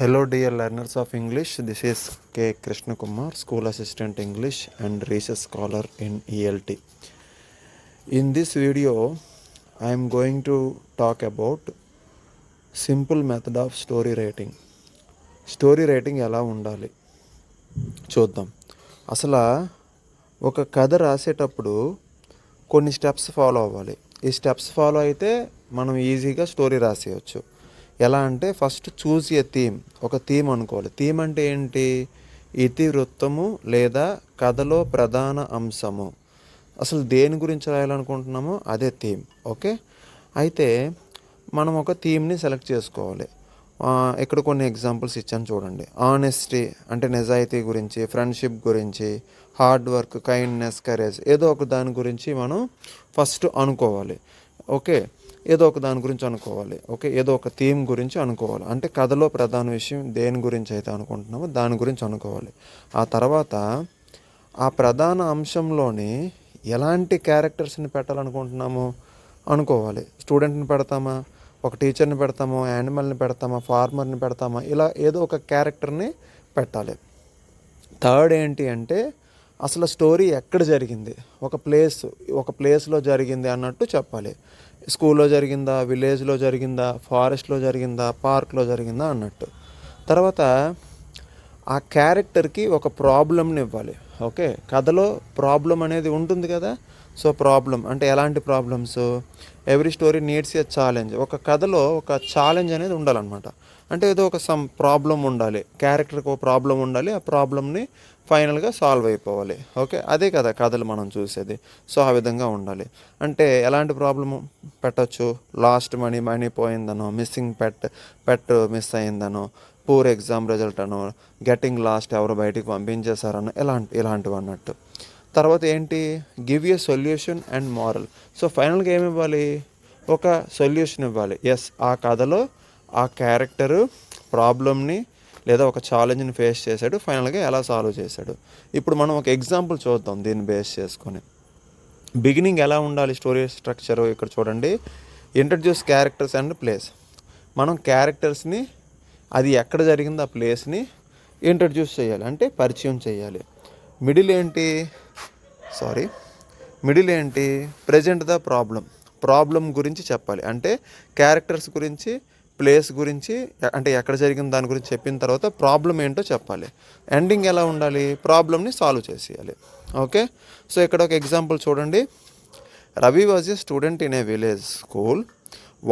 Hello, dear learners of English. This is K. Krishna Kumar, School Assistant English and Research Scholar in ELT. In this video, I am going to talk about simple method of story writing. Story writing ఎలా ఉండాలి చూద్దాం. అసలు ఒక కథ రాసేటప్పుడు కొన్ని steps follow అవ్వాలి. ఈ స్టెప్స్ ఫాలో అయితే మనం ఈజీగా స్టోరీ రాసేయచ్చు. ఎలా అంటే ఫస్ట్ చూజ్ ఏ థీమ్. ఒక థీమ్ అనుకోవాలి. థీమ్ అంటే ఏంటి? ఇతివృత్తము లేదా కథలో ప్రధాన అంశము. అసలు దేని గురించి రాయాలనుకుంటున్నామో అదే థీమ్. ఓకే, అయితే మనం ఒక థీమ్ని సెలెక్ట్ చేసుకోవాలి. ఇక్కడ కొన్ని ఎగ్జాంపుల్స్ ఇచ్చాను చూడండి. ఆనెస్టీ అంటే నిజాయితీ గురించి, ఫ్రెండ్షిప్ గురించి, హార్డ్ వర్క్, కైండ్నెస్, కరేజ్, ఏదో ఒక దాని గురించి మనం ఫస్ట్ అనుకోవాలి. ఓకే, ఏదో ఒక దాని గురించి అనుకోవాలి. ఓకే, ఏదో ఒక థీమ్ గురించి అనుకోవాలి. అంటే కథలో ప్రధాన విషయం దేని గురించి అయితే అనుకుంటున్నామో దాని గురించి అనుకోవాలి. ఆ తర్వాత ఆ ప్రధాన అంశంలోని ఎలాంటి క్యారెక్టర్స్ని పెట్టాలనుకుంటున్నామో అనుకోవాలి. స్టూడెంట్ని పెడతామా, ఒక టీచర్ని పెడతామో, యానిమల్ని పెడతామా, ఫార్మర్ని పెడతామా, ఇలా ఏదో ఒక క్యారెక్టర్ని పెట్టాలి. థర్డ్ ఏంటి అంటే అసలు స్టోరీ ఎక్కడ జరిగింది, ఒక ప్లేస్లో జరిగింది అన్నట్టు చెప్పాలి. స్కూల్లో జరిగిందా, విలేజ్లో జరిగిందా, ఫారెస్ట్లో జరిగిందా, పార్క్లో జరిగిందా అన్నట్టు. తర్వాత ఆ క్యారెక్టర్కి ఒక ప్రాబ్లమ్ని ఇవ్వాలి. ఓకే, కథలో ప్రాబ్లం అనేది ఉంటుంది కదా. సో ప్రాబ్లం అంటే ఎలాంటి problems? Every story needs a challenge. ఒక కథలో ఒక ఛాలెంజ్ అనేది ఉండాలన్నమాట. అంటే ఏదో ఒక సమ్ ప్రాబ్లం ఉండాలి, క్యారెక్టర్కి ఒక ప్రాబ్లం ఉండాలి. ఆ ప్రాబ్లమ్ని ఫైనల్గా సాల్వ్ అయిపోవాలి. ఓకే, అదే కదా కథలు మనం చూసేది. సో ఆ విధంగా ఉండాలి. అంటే ఎలాంటి ప్రాబ్లము పెట్టచ్చు? లాస్ట్ మనీ పోయిందనో, మిస్సింగ్ పెట్ మిస్ అయిందనో, పూర్ ఎగ్జామ్ రిజల్ట్ అనో, గెట్టింగ్ లాస్ట్ ఎవరు బయటికి పంపించేశారనో, ఇలాంటివి అన్నట్టు. తర్వాత ఏంటి? Give a solution and moral. So ఫైనల్గా ఏమి ఇవ్వాలి? ఒక సొల్యూషన్ ఇవ్వాలి. ఎస్, ఆ కథలో ఆ క్యారెక్టరు ప్రాబ్లమ్ని లేదా ఒక ఛాలెంజ్ని ఫేస్ చేశాడు, ఫైనల్గా ఎలా సాల్వ్ చేశాడు. ఇప్పుడు మనం ఒక ఎగ్జాంపుల్ చూద్దాం దీన్ని బేస్ చేసుకొని. బిగినింగ్ ఎలా ఉండాలి స్టోరీ స్ట్రక్చరు? ఇక్కడ చూడండి. Introduce characters and place. మనం క్యారెక్టర్స్ని, అది ఎక్కడ జరిగిందో ఆ ప్లేస్ని ఇంట్రడ్యూస్ చేయాలి, అంటే పరిచయం చేయాలి. మిడిల్ ఏంటి? ప్రజెంట్ ద ప్రాబ్లం గురించి చెప్పాలి. అంటే క్యారెక్టర్స్ గురించి, ప్లేస్ గురించి, అంటే ఎక్కడ జరిగిన దాని గురించి చెప్పిన తర్వాత ప్రాబ్లం ఏంటో చెప్పాలి. ఎండింగ్ ఎలా ఉండాలి? ప్రాబ్లమ్ని సాల్వ్ చేసేయాలి. ఓకే, సో ఇక్కడ ఒక ఎగ్జాంపుల్ చూడండి. Ravi was a student in a village school.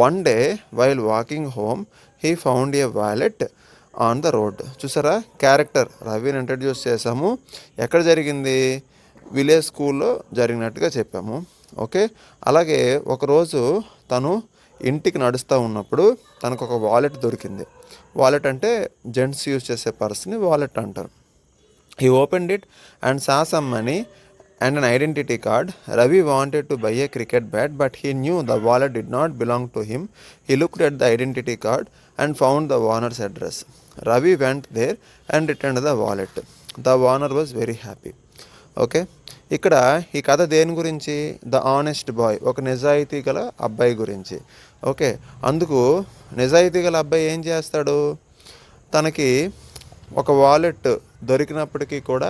One day while walking home he found A wallet on the road. చూసారా, క్యారెక్టర్ రవిని ఇంట్రడ్యూస్ చేసాము. ఎక్కడ జరిగింది? విలేజ్ స్కూల్లో జరిగినట్టుగా చెప్పాము. ఓకే, అలాగే ఒకరోజు తను ఇంటికి నడుస్తూ ఉన్నప్పుడు తనకు ఒక వాలెట్ దొరికింది. వాలెట్ అంటే జెంట్స్ యూజ్ చేసే పర్స్ని వాలెట్ అంటారు. He opened it and saw some money and an identity card. Ravi wanted to buy a cricket bat, but he knew the wallet did not belong to him. He looked at the identity card and found the owner's address. Ravi went there and returned the wallet. The owner was very happy. Okay, ఇక్కడ ఈ కథ దేని గురించి? The honest bye, ఒక నిజాయితీ గల అబ్బాయి గురించి. ఓకే, అందుకు నిజాయితీ గల అబ్బాయి ఏం చేస్తాడు? తనకి ఒక వాలెట్ దొరికినప్పటికీ కూడా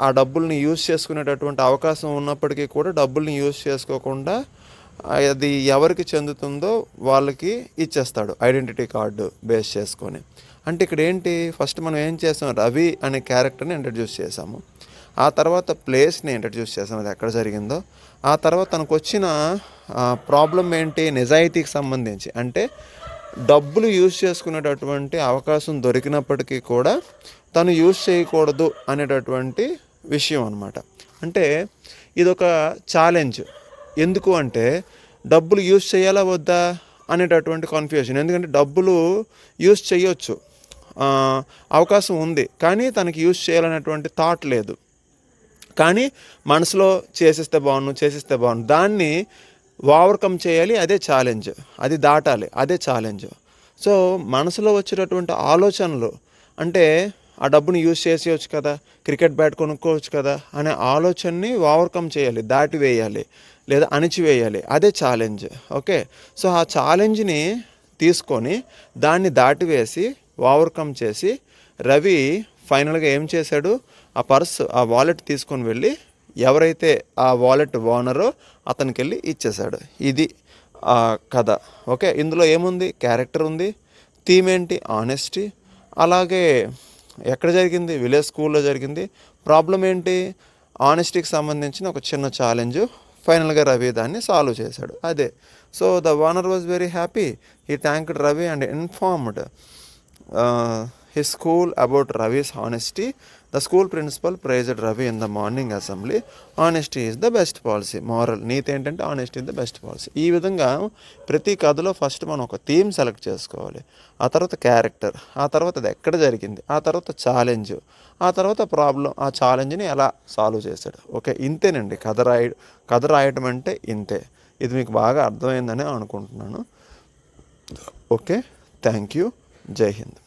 ఆ డబ్బుల్ని యూజ్ చేసుకునేటటువంటి అవకాశం ఉన్నప్పటికీ కూడా డబ్బుల్ని యూజ్ చేసుకోకుండా అది ఎవరికి చెందుతుందో వాళ్ళకి ఇచ్చేస్తాడు, ఐడెంటిటీ కార్డు బేస్ చేసుకొని. అంటే ఇక్కడ ఏంటి? ఫస్ట్ మనం ఏం చేసాం? రవి అనే క్యారెక్టర్ని ఇంట్రడ్యూస్ చేసాము. ఆ తర్వాత ప్లేస్ని ఇంట్రడ్యూస్ చేసాము, అది ఎక్కడ జరిగిందో. ఆ తర్వాత తనకు వచ్చిన ప్రాబ్లం ఏంటి? నిజాయితీకి సంబంధించి. అంటే డబ్బులు యూజ్ చేసుకునేటటువంటి అవకాశం దొరికినప్పటికీ కూడా తను యూజ్ చేయకూడదు అనేటటువంటి విషయం అన్నమాట. అంటే ఇదొక ఛాలెంజ్. ఎందుకు అంటే డబ్బులు యూజ్ చేయాలా వద్దా అనేటటువంటి కన్ఫ్యూజన్. ఎందుకంటే డబ్బులు యూజ్ చేయొచ్చు, అవకాశం ఉంది, కానీ తనకి యూజ్ చేయాలనేటువంటి థాట్ లేదు. కానీ మనసులో చేసేస్తే బాగుండు, దాన్ని ఓవర్కమ్ చేయాలి, అదే ఛాలెంజ్. అది దాటాలి, అదే ఛాలెంజ్. సో మనసులో వచ్చేటటువంటి ఆలోచనలు, అంటే ఆ డబ్బుని యూజ్ చేసేయచ్చు కదా, క్రికెట్ బ్యాట్ కొనుక్కోవచ్చు కదా అనే ఆలోచనని ఓవర్కమ్ చేయాలి, దాటివేయాలి లేదా అణిచివేయాలి, అదే ఛాలెంజ్. ఓకే, సో ఆ ఛాలెంజ్ని తీసుకొని దాన్ని దాటివేసి ఓవర్కమ్ చేసి రవి ఫైనల్గా ఏం చేశాడు, ఆ వాలెట్ తీసుకొని వెళ్ళి ఎవరైతే ఆ వాలెట్ ఓనరో అతనికి వెళ్ళి ఇచ్చేశాడు. ఇది కథ. ఓకే, ఇందులో ఏముంది, క్యారెక్టర్ ఉంది, థీమ్ ఏంటి, ఆనెస్టీ. అలాగే ఎక్కడ జరిగింది, విలేజ్ స్కూల్లో జరిగింది. ప్రాబ్లం ఏంటి, ఆనెస్టీకి సంబంధించిన ఒక చిన్న ఛాలెంజ్. ఫైనల్గా రవి దాన్ని సాల్వ్ చేశాడు. అదే. So the owner was very happy. He thanked Ravi and informed his school about Ravi's honesty. The school principal praised Ravi in the morning assembly. Honesty is the best policy. Moral నీతి ఏంటంటే honesty is the best policy. ఈ విధంగా ప్రతి కథలో first మనం ఒక theme select చేసుకోవాలి, ఆ తర్వాత క్యారెక్టర్, ఆ తర్వాత అది ఎక్కడ జరిగింది, ఆ తర్వాత ఛాలెంజ్, ఆ తర్వాత ప్రాబ్లం, ఆ ఛాలెంజ్ని ఎలా సాల్వ్ చేశాడు. ఓకే, ఇంతేనండి కథ రాయటం అంటే ఇంతే. ఇది మీకు బాగా అర్థమైందని అనుకుంటున్నాను. Okay, thank you. జై హింద్.